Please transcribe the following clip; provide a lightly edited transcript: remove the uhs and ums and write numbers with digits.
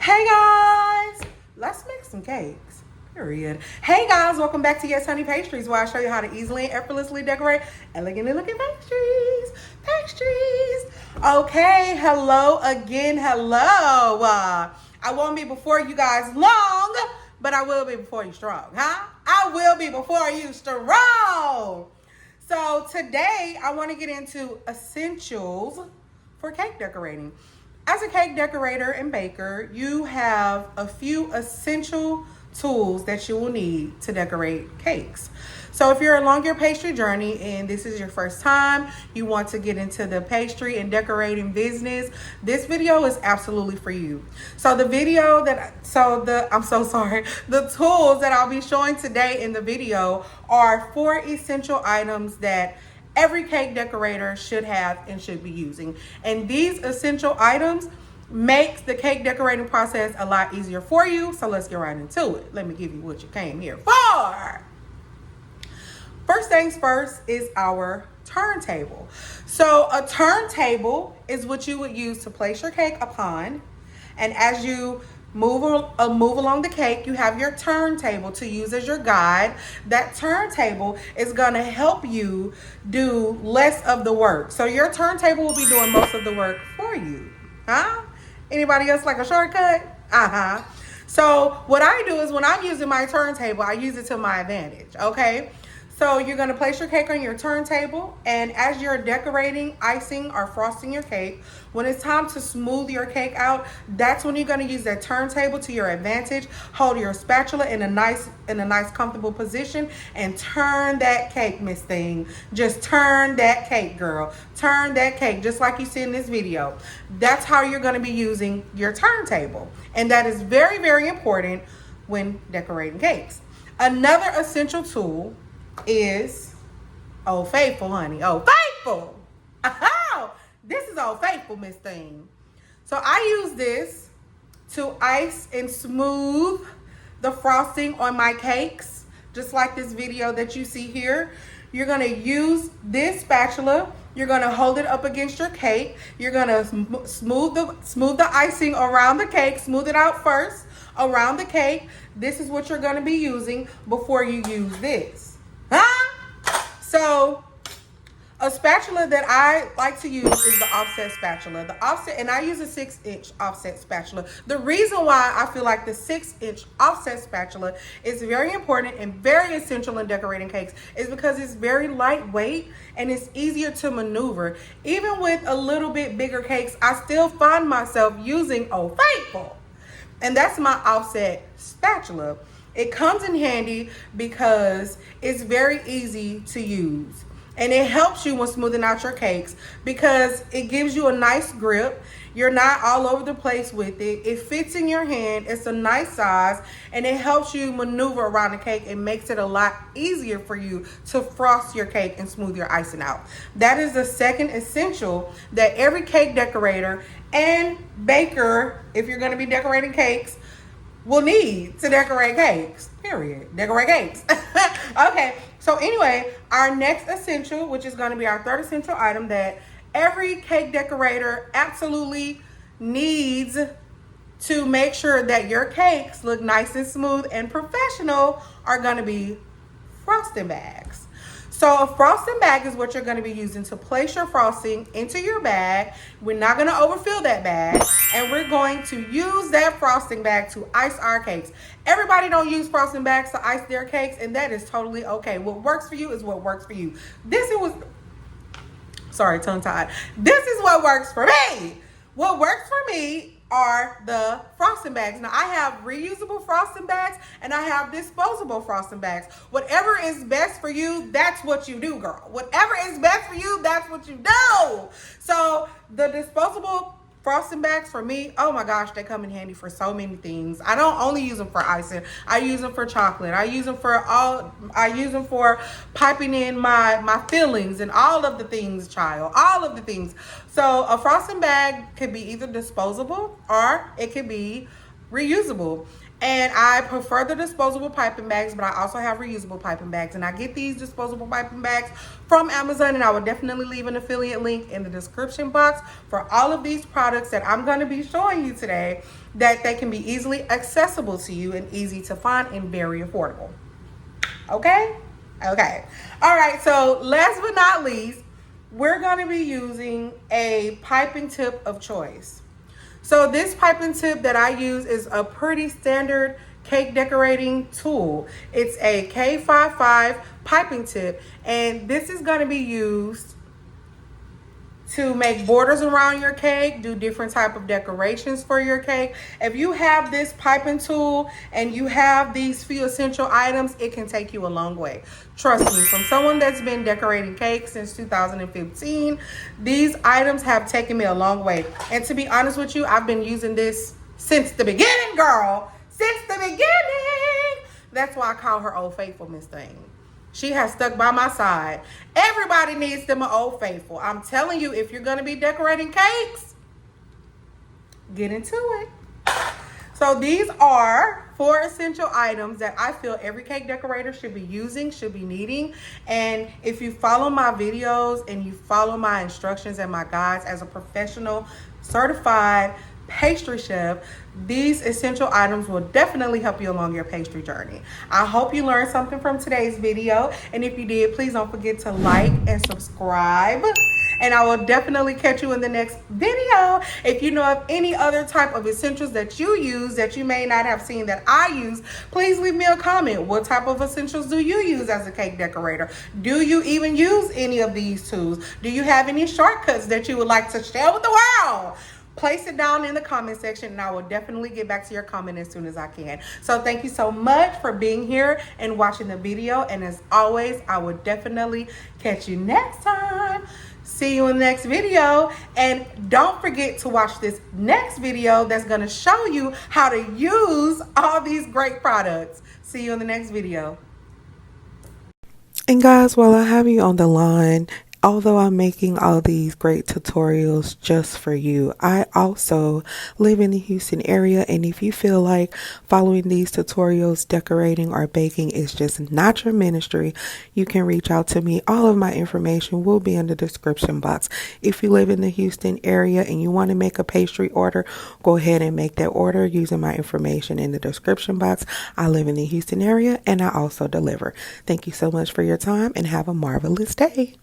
Hey guys, let's make some cakes. Period. Hey guys, welcome back to Yes Honey Pastries, where I show you how to easily and effortlessly decorate elegantly looking pastries. Okay, hello again. Hello. I won't be before you guys long, but I will be before you strong, huh? I will be before you strong. So today I want to get into essentials for cake decorating. As a cake decorator and baker, you have a few essential tools that you will need to decorate cakes. So if you're along your pastry journey and this is your first time, you want to get into the pastry and decorating business, this video is absolutely for you. So the tools that I'll be showing today in the video are 4 essential items that every cake decorator should have and should be using. And these essential items makes the cake decorating process a lot easier for you. So let's get right into it. Let me give you what you came here for. First things first is our turntable. So a turntable is what you would use to place your cake upon. And as you move along the cake, you have your turntable to use as your guide. That turntable is gonna help you do less of the work. So your turntable will be doing most of the work for you. Huh? Anybody else like a shortcut? So what I do is when I'm using my turntable, I use it to my advantage, okay? So you're gonna place your cake on your turntable, and as you're decorating, icing, or frosting your cake, when it's time to smooth your cake out, that's when you're gonna use that turntable to your advantage. Hold your spatula in a nice comfortable position and turn that cake, Miss Thing. Just turn that cake, girl. Turn that cake, just like you see in this video. That's how you're gonna be using your turntable. And that is very, very important when decorating cakes. Another essential tool is Old Faithful, honey. Old Faithful. Oh, this is Old Faithful, Miss Thing. So I use this to ice and smooth the frosting on my cakes, just like this video that you see here. You're gonna use this spatula. You're gonna hold it up against your cake. You're gonna smooth the icing around the cake. Smooth it out first around the cake. This is what you're gonna be using before you use this. So a spatula that I like to use is the offset spatula. The offset, and I use a 6-inch offset spatula. The reason why I feel like the 6-inch offset spatula is very important and very essential in decorating cakes is because it's very lightweight and it's easier to maneuver. Even with a little bit bigger cakes, I still find myself using Old Faithful. And that's my offset spatula. It comes in handy because it's very easy to use. And it helps you when smoothing out your cakes because it gives you a nice grip. You're not all over the place with it. It fits in your hand. It's a nice size. And it helps you maneuver around the cake. It makes it a lot easier for you to frost your cake and smooth your icing out. That is the second essential that every cake decorator and baker, if you're going to be decorating cakes, will need to decorate cakes. Period. Decorate cakes. Okay, so anyway, our next essential, which is going to be our third essential item that every cake decorator absolutely needs to make sure that your cakes look nice and smooth and professional, are going to be frosting bags. So a frosting bag is what you're going to be using to place your frosting into your bag. We're not going to overfill that bag, and we're going to use that frosting bag to ice our cakes. Everybody don't use frosting bags to ice their cakes, and that is totally okay. What works for you is what works for you. Sorry, tongue-tied. This is what works for me. What works for me are the frosting bags. Now I have reusable frosting bags and I have disposable frosting bags. Whatever is best for you, that's what you do, girl. Whatever is best for you, that's what you do. So the disposable frosting bags for me, oh my gosh, they come in handy for so many things. I don't only use them for icing. I use them for chocolate. I use them for piping in my fillings and all of the things, child. All of the things. So a frosting bag could be either disposable or it could be reusable. And I prefer the disposable piping bags, but I also have reusable piping bags. And I get these disposable piping bags from Amazon, and I will definitely leave an affiliate link in the description box for all of these products that I'm going to be showing you today, that they can be easily accessible to you and easy to find and very affordable. Okay? Okay. All right, so last but not least, we're going to be using a piping tip of choice. So this piping tip that I use is a pretty standard cake decorating tool. It's a K55 piping tip, and this is going to be used to make borders around your cake, do different type of decorations for your cake. If you have this piping tool and you have these few essential items, it can take you a long way. Trust me, from someone that's been decorating cakes since 2015, these items have taken me a long way. And to be honest with you, I've been using this since the beginning, girl. Since the beginning. That's why I call her Old Faithful, Miss Thing. She has stuck by my side. Everybody needs them an Old Faithful. I'm telling you, if you're going to be decorating cakes, get into it. So these are 4 essential items that I feel every cake decorator should be using, should be needing. And if you follow my videos and you follow my instructions and my guides as a professional, certified pastry chef, these essential items will definitely help you along your pastry journey. I hope you learned something from today's video, and if you did, please don't forget to like and subscribe, and I will definitely catch you in the next video. If you know of any other type of essentials that you use that you may not have seen that I use, please leave me a comment. What type of essentials do you use as a cake decorator? Do you even use any of these tools? Do you have any shortcuts that you would like to share with the world? Place it down in the comment section, and I will definitely get back to your comment as soon as I can. So thank you so much for being here and watching the video. And as always, I will definitely catch you next time. See you in the next video. And don't forget to watch this next video that's going to show you how to use all these great products. See you in the next video. And guys, while I have you on the line, although I'm making all these great tutorials just for you, I also live in the Houston area, and if you feel like following these tutorials, decorating or baking is just not your ministry, you can reach out to me. All of my information will be in the description box. If you live in the Houston area and you want to make a pastry order, go ahead and make that order using my information in the description box. I live in the Houston area and I also deliver. Thank you so much for your time and have a marvelous day.